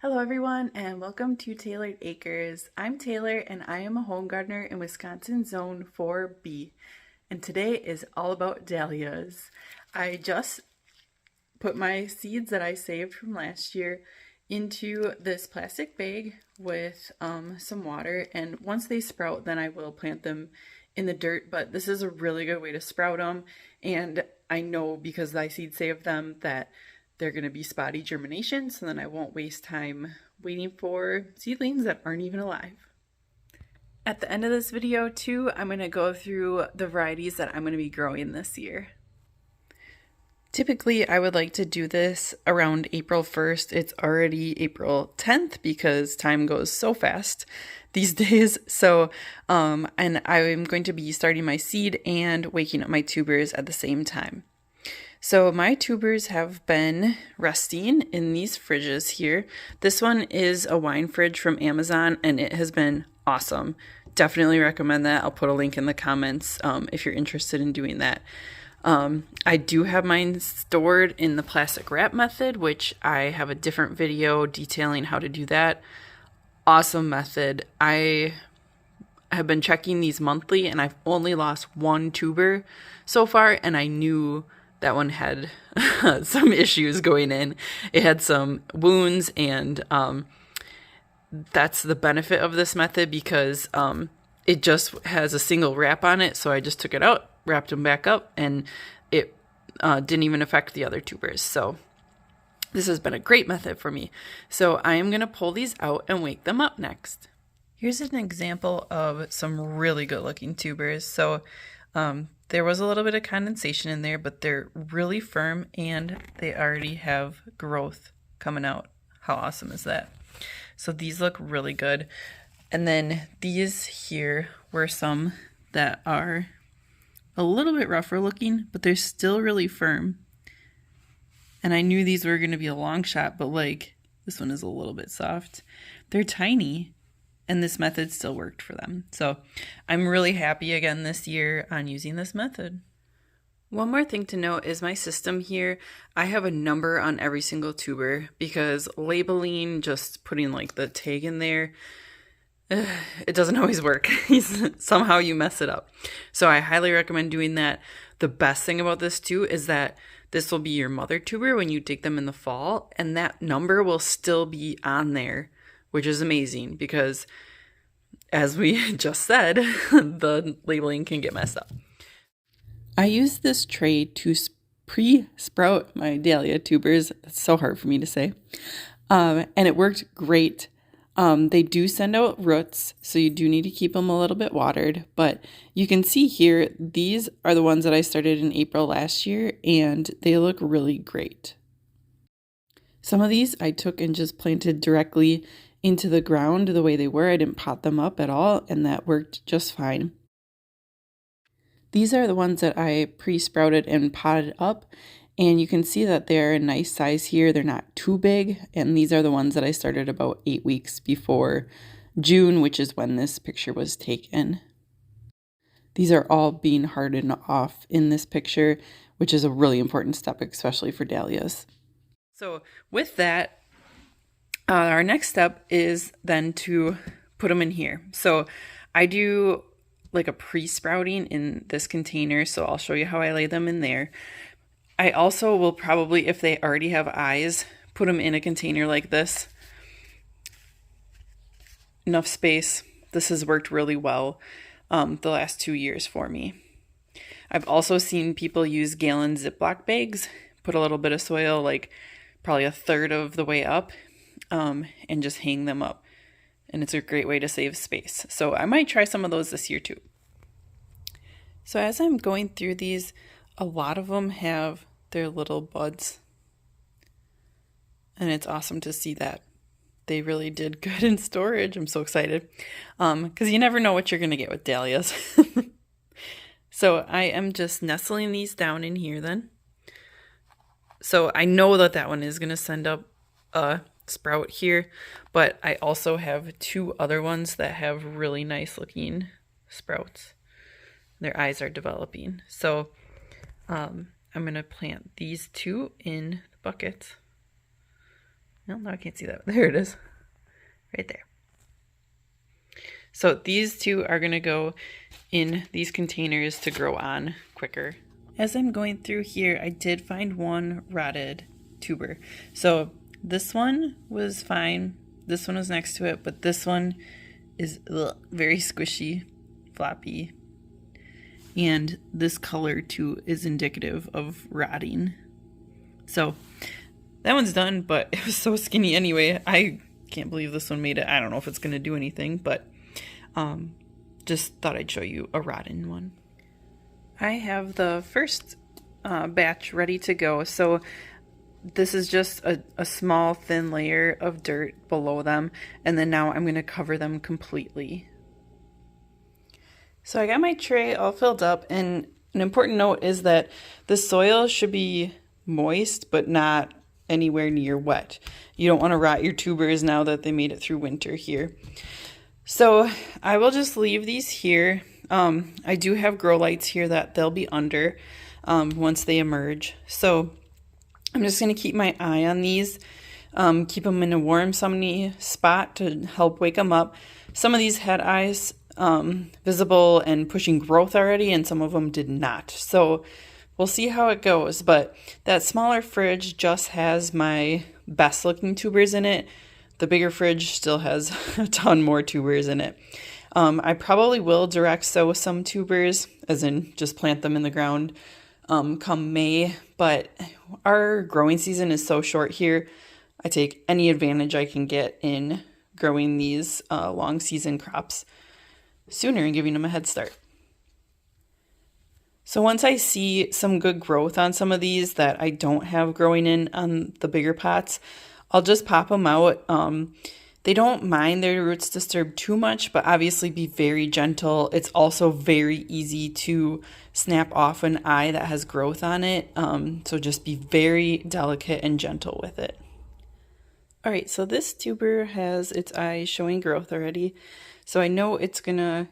Hello everyone and welcome to Tailored Acres. I'm Taylor and I am a home gardener in Wisconsin Zone 4B, and today is all about dahlias. I just put my seeds that I saved from last year into this plastic bag with some water, and once they sprout then I will plant them in the dirt, but this is a really good way to sprout them, and I know because I seed saved them that they're going to be spotty germination, so then I won't waste time waiting for seedlings that aren't even alive. At the end of this video too, I'm going to go through the varieties that I'm going to be growing this year. Typically, I would like to do this around April 1st. It's already April 10th because time goes so fast these days. So, and I'm going to be starting my seed and waking up my tubers at the same time. So my tubers have been resting in these fridges here. This one is a wine fridge from Amazon and it has been awesome. Definitely recommend that. I'll put a link in the comments if you're interested in doing that. I do have mine stored in the plastic wrap method, which I have a different video detailing how to do that. Awesome method. I have been checking these monthly and I've only lost one tuber so far, and I knew that one had some issues going in. It had some wounds, and that's the benefit of this method because it just has a single wrap on it. So I just took it out, wrapped them back up, and it didn't even affect the other tubers. So this has been a great method for me. So I am going to pull these out and wake them up next. Here's an example of some really good looking tubers. So there was a little bit of condensation in there, but they're really firm and they already have growth coming out. How awesome is that? So these look really good. And then these here were some that are a little bit rougher looking, but they're still really firm. And I knew these were going to be a long shot, but like this one is a little bit soft. They're tiny, and this method still worked for them. So I'm really happy again this year on using this method. One more thing to note is my system here. I have a number on every single tuber because labeling, just putting like the tag in there, it doesn't always work. Somehow you mess it up. So I highly recommend doing that. The best thing about this too is that this will be your mother tuber when you dig them in the fall, and that number will still be on there, which is amazing because, as we just said, the labeling can get messed up. I used this tray to pre-sprout my dahlia tubers. That's so hard for me to say. And it worked great. They do send out roots, so you do need to keep them a little bit watered. But you can see here, these are the ones that I started in April last year, and they look really great. Some of these I took and just planted directly into the ground the way they were. I didn't pot them up at all, and that worked just fine. These are the ones that I pre-sprouted and potted up, and you can see that they're a nice size here. They're not too big, and these are the ones that I started about 8 weeks before June, which is when this picture was taken. These are all being hardened off in this picture, which is a really important step, especially for dahlias. So with that, our next step is then to put them in here. So I do like a pre-sprouting in this container, so I'll show you how I lay them in there. I also will probably, if they already have eyes, put them in a container like this. Enough space. This has worked really well the last 2 years for me. I've also seen people use gallon Ziploc bags, put a little bit of soil, like probably 1/3 of the way up, and just hang them up. And it's a great way to save space. So I might try some of those this year too. So as I'm going through these, a lot of them have their little buds. And it's awesome to see that. They really did good in storage. I'm so excited. Because you never know what you're going to get with dahlias. So I am just nestling these down in here then. So I know that that one is going to send up a sprout here, but I also have 2 other ones that have really nice looking sprouts. Their eyes are developing. So I'm going to plant these 2 in the buckets. Well, no, I can't see that. There it is. Right there. So these two are going to go in these containers to grow on quicker. As I'm going through here, I did find one rotted tuber. So this one was fine. This one was next to it, but this one is very squishy, floppy. And this color too is indicative of rotting. So that one's done, but it was so skinny anyway. I can't believe this one made it. I don't know if it's going to do anything, but just thought I'd show you a rotten one. I have the first batch ready to go. So this is just a small thin layer of dirt below them. And then now I'm going to cover them completely. So I got my tray all filled up, and an important note is that the soil should be moist, but not anywhere near wet. You don't want to rot your tubers now that they made it through winter here. So I will just leave these here. I do have grow lights here that they'll be under once they emerge. So I'm just going to keep my eye on these, keep them in a warm, sunny spot to help wake them up. Some of these had eyes visible and pushing growth already, and some of them did not. So we'll see how it goes. But that smaller fridge just has my best looking tubers in it. The bigger fridge still has a ton more tubers in it. I probably will direct sow some tubers, as in just plant them in the ground come May, but our growing season is so short here. I take any advantage I can get in growing these long season crops sooner and giving them a head start. So once I see some good growth on some of these that I don't have growing in on the bigger pots, I'll just pop them out. They don't mind their roots disturbed too much, but obviously be very gentle. It's also very easy to snap off an eye that has growth on it. So just be very delicate and gentle with it. All right, so this tuber has its eye showing growth already. So I know it's gonna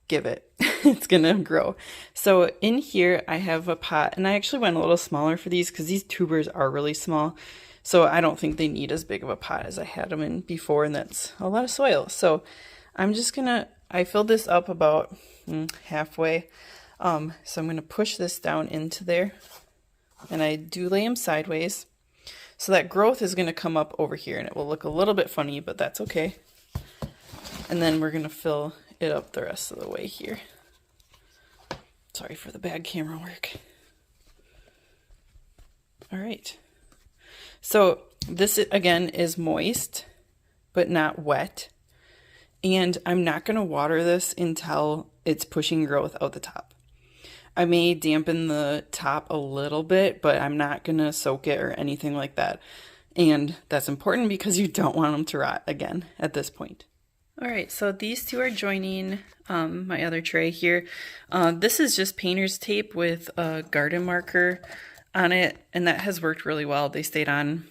give it. It's gonna grow. So in here I have a pot, and I actually went a little smaller for these because these tubers are really small. So I don't think they need as big of a pot as I had them in before, and that's a lot of soil. So I'm just gonna, I filled this up about halfway. So I'm gonna push this down into there, and I do lay them sideways. So that growth is gonna come up over here, and it will look a little bit funny, but that's okay. And then we're gonna fill it up the rest of the way here. Sorry for the bad camera work. All right. So this, again, is moist, but not wet. And I'm not going to water this until it's pushing growth out the top. I may dampen the top a little bit, but I'm not going to soak it or anything like that. And that's important because you don't want them to rot again at this point. All right, so these two are joining my other tray here. This is just painter's tape with a garden marker on it, and that has worked really well. They stayed on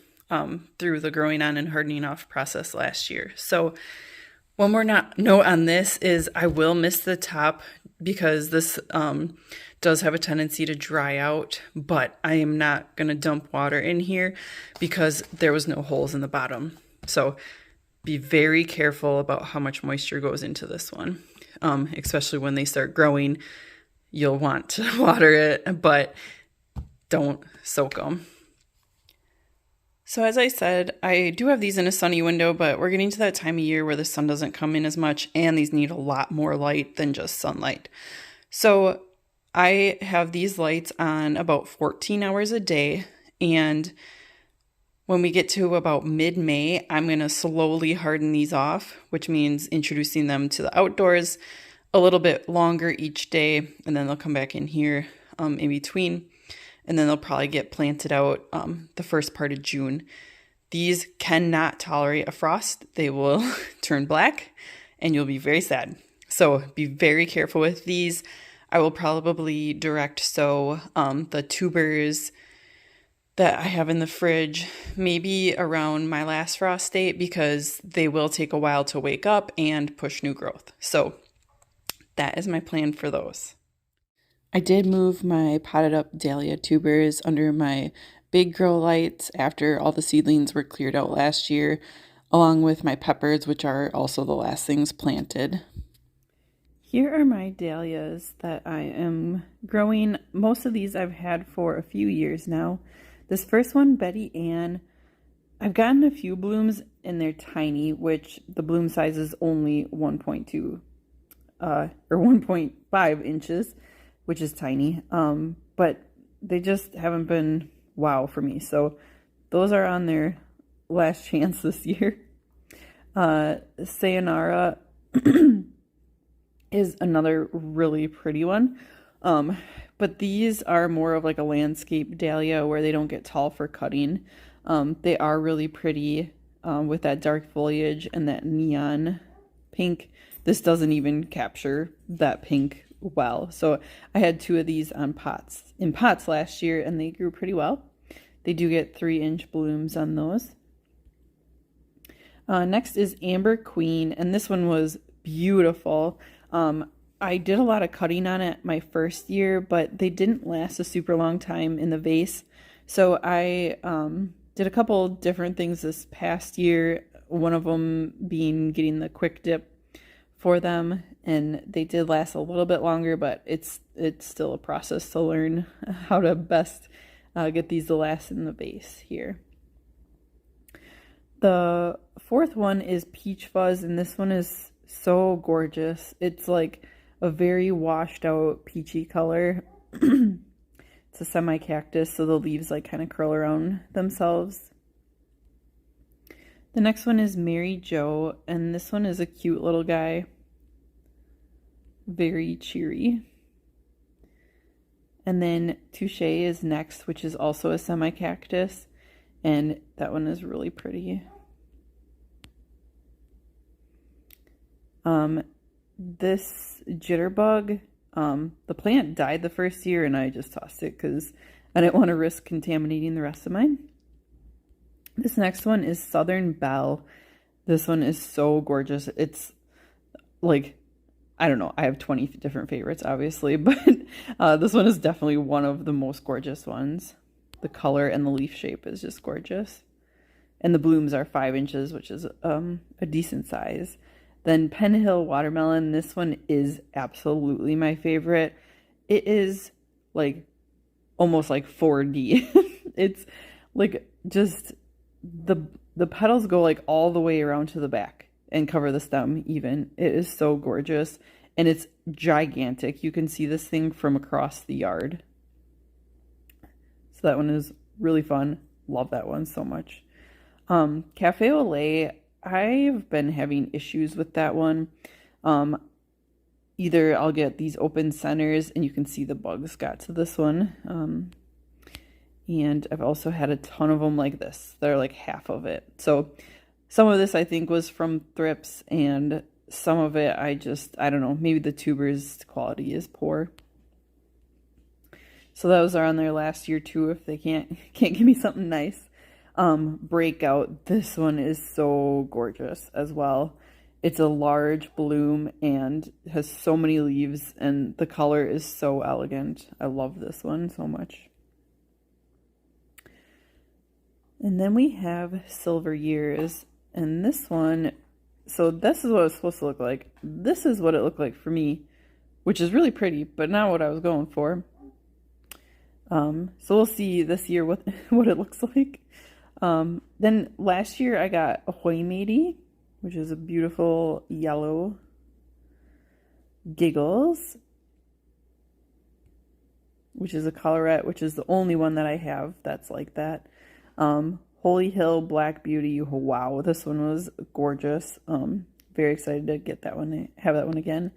through the growing on and hardening off process last year. So one more note on this is I will miss the top because this does have a tendency to dry out, but I am not going to dump water in here because there was no holes in the bottom. So be very careful about how much moisture goes into this one, especially when they start growing. You'll want to water it, but don't soak them. So as I said, I do have these in a sunny window, but we're getting to that time of year where the sun doesn't come in as much, and these need a lot more light than just sunlight. So I have these lights on about 14 hours a day, and when we get to about mid-May, I'm going to slowly harden these off, which means introducing them to the outdoors a little bit longer each day, and then they'll come back in here in between. And then they'll probably get planted out the first part of June. These cannot tolerate a frost. They will turn black and you'll be very sad. So be very careful with these. I will probably direct sow the tubers that I have in the fridge maybe around my last frost date because they will take a while to wake up and push new growth. So that is my plan for those. I did move my potted up dahlia tubers under my big grow lights after all the seedlings were cleared out last year, along with my peppers, which are also the last things planted. Here are my dahlias that I am growing. Most of these I've had for a few years now. This first one, Betty Ann, I've gotten a few blooms and they're tiny, which the bloom size is only 1.2 or 1.5 inches, which is tiny. But they just haven't been wow for me. So those are on their last chance this year. Sayonara is another really pretty one. But these are more of like a landscape dahlia where they don't get tall for cutting. They are really pretty with that dark foliage and that neon pink. This doesn't even capture that pink well. So I had 2 of these in pots last year and they grew pretty well. They do get 3-inch blooms on those. Next is Amber Queen, and this one was beautiful. I did a lot of cutting on it my first year, but they didn't last a super long time in the vase. So I did a couple different things this past year, one of them being getting the quick dip for them, and they did last a little bit longer, but it's still a process to learn how to best get these to last in the vase here. The fourth one is Peach Fuzz, and this one is so gorgeous. It's like a very washed out peachy color. It's a semi-cactus, so the leaves like kind of curl around themselves. The next one is Mary Jo, and this one is a cute little guy. Very cheery. And then Touche is next, which is also a semi-cactus, and that one is really pretty. This jitterbug, the plant died the first year and I just tossed it because I didn't want to risk contaminating the rest of mine. This next one is Southern Belle. This one is so gorgeous. It's like, I don't know, I have 20 different favorites obviously, but this one is definitely one of the most gorgeous ones. The color and the leaf shape is just gorgeous. And the blooms are 5 inches, which is a decent size. Then Penn Hill Watermelon. This one is absolutely my favorite. It is like almost like 4D. It's like just the petals go like all the way around to the back and cover the stem even. It is so gorgeous and it's gigantic. You can see this thing from across the yard. So that one is really fun. Love that one so much. Cafe au lait, I've been having issues with that one. Either I'll get these open centers and you can see the bugs got to this one. And I've also had a ton of them like this. They're like half of it. So some of this I think was from thrips and some of it I don't know, maybe the tubers quality is poor. So those are on their last year too if they can't give me something nice. Breakout, this one is so gorgeous as well. It's a large bloom and has so many leaves and the color is so elegant. I love this one so much. And then we have Silver Years, and this one, so this is what it's supposed to look like. This is what it looked like for me, which is really pretty, but not what I was going for. So we'll see this year what it looks like. Then last year I got Ahoy Matey, which is a beautiful yellow. Giggles, which is a colorette, which is the only one that I have that's like that. Holy Hill Black Beauty, wow, this one was gorgeous. Very excited to get that one, have that one again.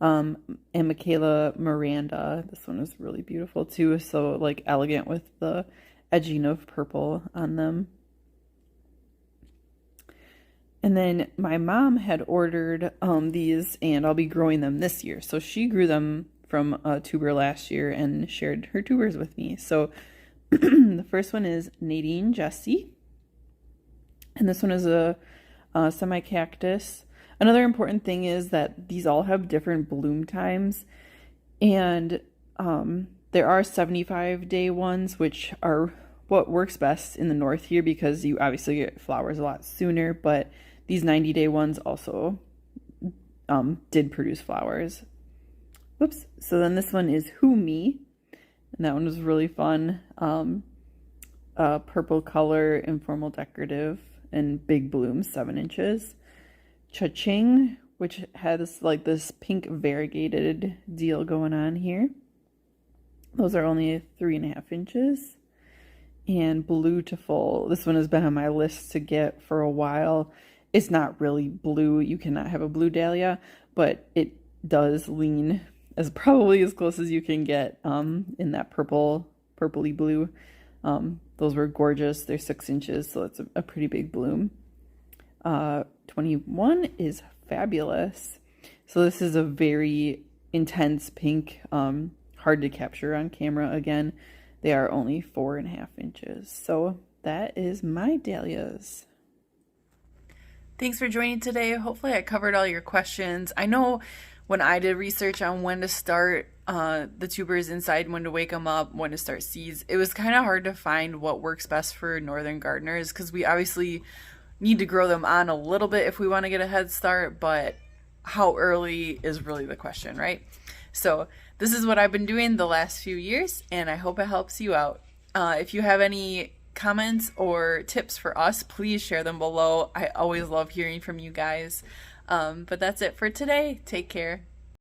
And Michaela Miranda, this one is really beautiful too, so like elegant with the edging of purple on them. And then my mom had ordered these, and I'll be growing them this year. So she grew them from a tuber last year and shared her tubers with me. So the first one is Nadine Jessie, and this one is a semi-cactus. Another important thing is that these all have different bloom times, and there are 75-day ones, which are what works best in the north here, because you obviously get flowers a lot sooner, but these 90-day ones also did produce flowers. Whoops. So then this one is Who Me, and that one was really fun. Purple color, informal decorative, and big bloom, 7 inches. Cha-ching, which has like this pink variegated deal going on here. Those are only 3.5 inches. And Beautiful, this one has been on my list to get for a while. It's not really blue. You cannot have a blue dahlia, but it does lean as probably as close as you can get in that purpley blue. Those were gorgeous. They're 6 inches, so it's a pretty big bloom. 21 is Fabulous. So this is a very intense pink, hard to capture on camera again. They are only 4.5 inches. So that is my dahlias. Thanks for joining today. Hopefully I covered all your questions. I know when I did research on when to start the tubers inside, when to wake them up, when to start seeds, it was kind of hard to find what works best for northern gardeners, because we obviously need to grow them on a little bit if we want to get a head start, but how early is really the question, right? So this is what I've been doing the last few years, and I hope it helps you out. If you have any comments or tips for us, please share them below. I always love hearing from you guys. But that's it for today. Take care.